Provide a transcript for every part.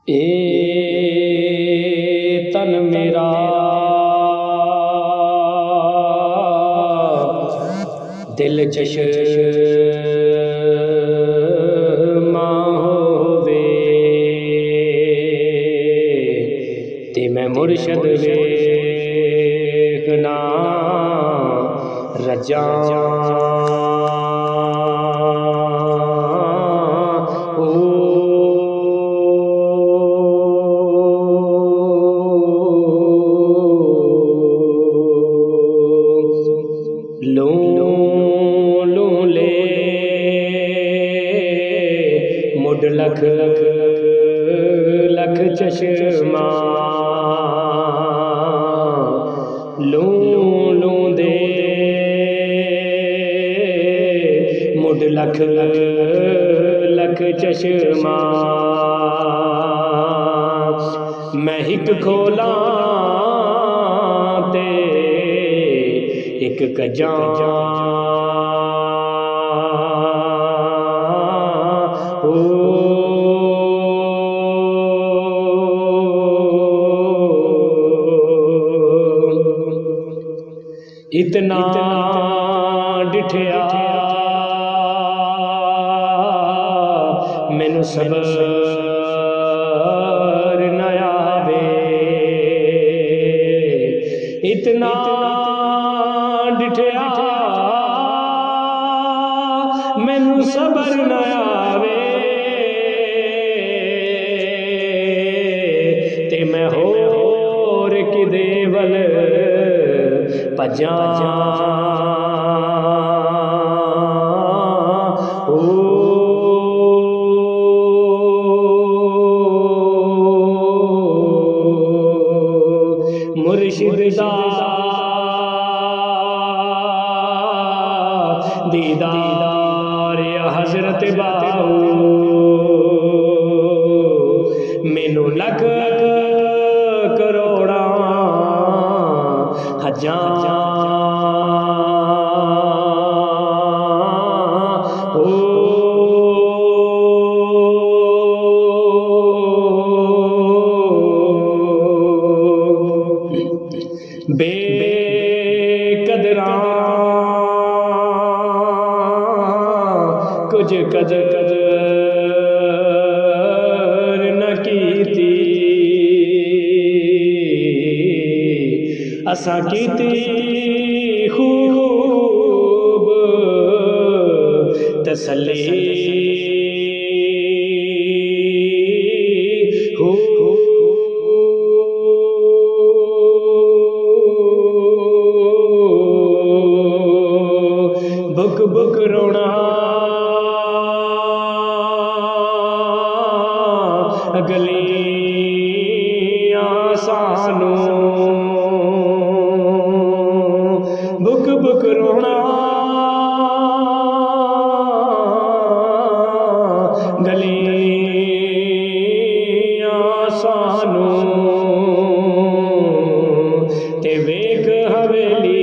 ए तन मेरा दिल चश्मा होवे ते मैं मुर्शद वेखना रजा मुड लख लख चश्मा लूं दे मुड लख लख चश्मा मैं हिक खोला ते एक कजा इतना डिठया मैनू सबर न आवे इतना डिठया मैनू सबर न आवे ते मैं होर किदे वल भजा मुर्शिद दा दीदार हजरत बाऊ मैनू लख करोड़ा हजार बेकदरा कुछ कदर न कीती असा कीती खूब तसल्ली बुक बुक रोना गलियां सानू बुक बुक रोना गलियां सानू ते वेख हवेली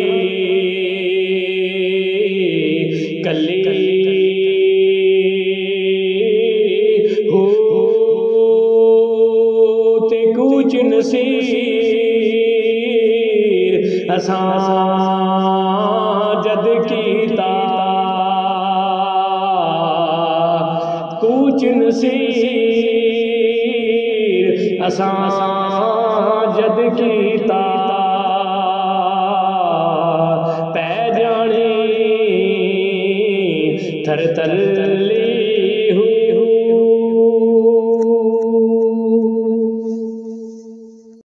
कली हो ते कुछ नसीर असां जद कीता कुछ नसीर असां जद कीता पै जानी थर थर